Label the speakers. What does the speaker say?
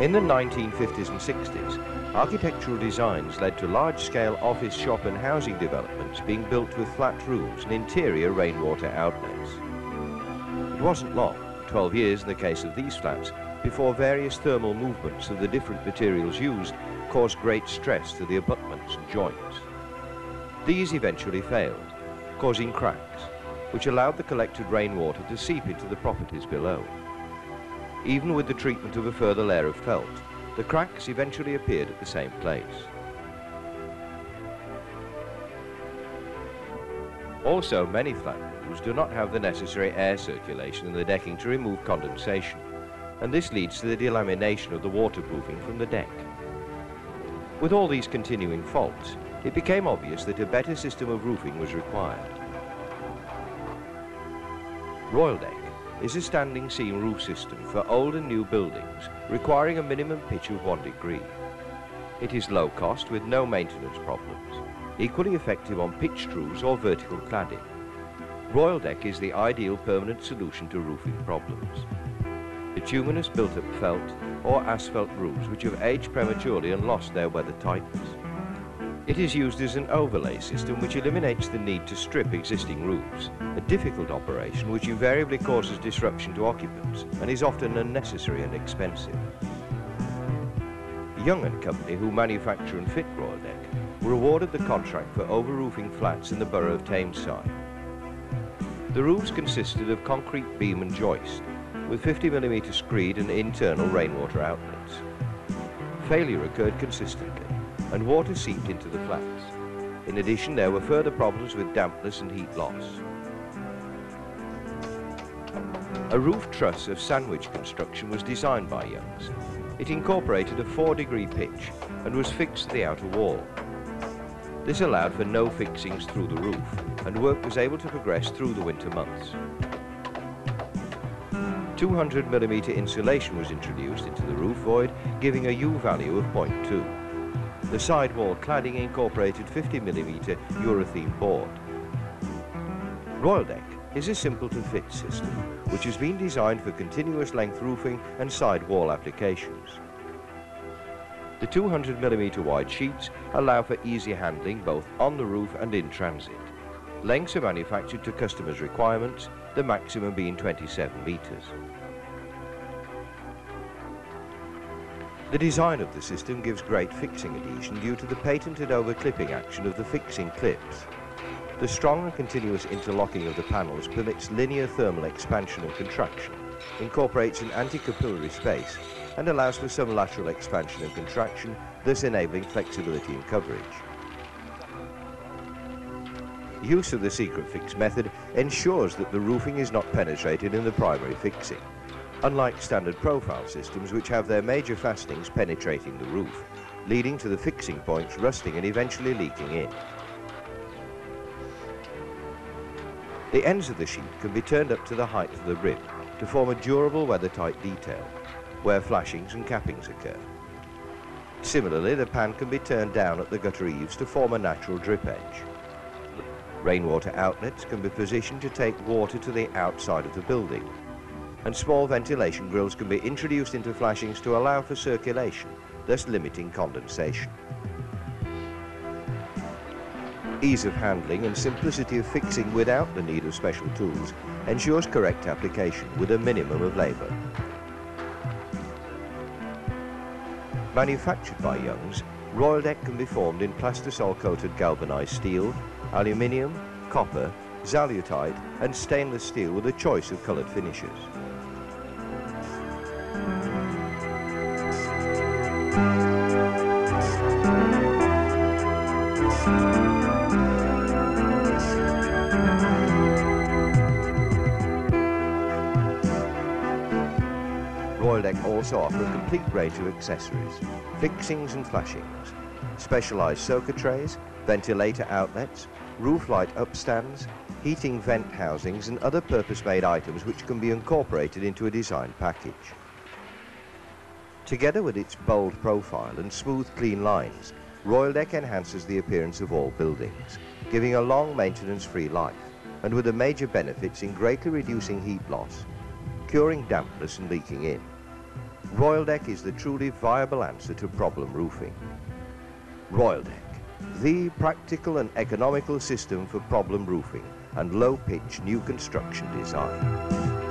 Speaker 1: In the 1950s and 60s, architectural designs led to large-scale office, shop and housing developments being built with flat roofs and interior rainwater outlets. It wasn't long, 12 years in the case of these flats, before various thermal movements of the different materials used caused great stress to the abutments and joints. These eventually failed, causing cracks, which allowed the collected rainwater to seep into the properties below. Even with the treatment of a further layer of felt, the cracks eventually appeared at the same place. Also, many flat roofs do not have the necessary air circulation in the decking to remove condensation, and this leads to the delamination of the waterproofing from the deck. With all these continuing faults, it became obvious that a better system of roofing was required. Royaldeck is a standing seam roof system for old and new buildings requiring a minimum pitch of 1 degree. It is low cost with no maintenance problems, equally effective on pitched roofs or vertical cladding. Royaldeck is the ideal permanent solution to roofing problems. Bituminous built-up felt or asphalt roofs which have aged prematurely and lost their weather tightness. It is used as an overlay system which eliminates the need to strip existing roofs, a difficult operation which invariably causes disruption to occupants and is often unnecessary and expensive. Young & Company, who manufacture and fit Royaldeck, were awarded the contract for over-roofing flats in the borough of Tameside. The roofs consisted of concrete beam and joist, with 50mm screed and internal rainwater outlets. Failure occurred consistently, and water seeped into the flats. In addition, there were further problems with dampness and heat loss. A roof truss of sandwich construction was designed by Youngs. It incorporated a 4-degree pitch and was fixed to the outer wall. This allowed for no fixings through the roof, and work was able to progress through the winter months. 200mm insulation was introduced into the roof void, giving a U value of 0.2. The sidewall cladding incorporated 50mm urethane board. Royaldeck is a simple-to-fit system, which has been designed for continuous length roofing and sidewall applications. The 200mm wide sheets allow for easy handling both on the roof and in transit. Lengths are manufactured to customers' requirements, the maximum being 27 meters. The design of the system gives great fixing adhesion due to the patented over-clipping action of the fixing clips. The strong and continuous interlocking of the panels permits linear thermal expansion and contraction, incorporates an anti-capillary space, and allows for some lateral expansion and contraction, thus enabling flexibility and coverage. Use of the secret fix method ensures that the roofing is not penetrated in the primary fixing, unlike standard profile systems which have their major fastenings penetrating the roof, leading to the fixing points rusting and eventually leaking in. The ends of the sheet can be turned up to the height of the rib to form a durable weather-tight detail, where flashings and cappings occur. Similarly, the pan can be turned down at the gutter eaves to form a natural drip edge. Rainwater outlets can be positioned to take water to the outside of the building, and small ventilation grills can be introduced into flashings to allow for circulation, thus limiting condensation. Ease of handling and simplicity of fixing without the need of special tools ensures correct application with a minimum of labour. Manufactured by Youngs, Royaldeck can be formed in plastisol-coated galvanised steel, aluminium, copper, xylotite and stainless steel with a choice of coloured finishes. Royaldeck also offer a complete range of accessories, fixings and flashings, specialised soaker trays, ventilator outlets, roof light upstands, heating vent housings and other purpose-made items which can be incorporated into a design package. Together with its bold profile and smooth, clean lines, Royaldeck enhances the appearance of all buildings, giving a long maintenance-free life, and with the major benefits in greatly reducing heat loss, curing dampness and leaking in. Royaldeck is the truly viable answer to problem roofing. Royaldeck, the practical and economical system for problem roofing and low-pitch new construction design.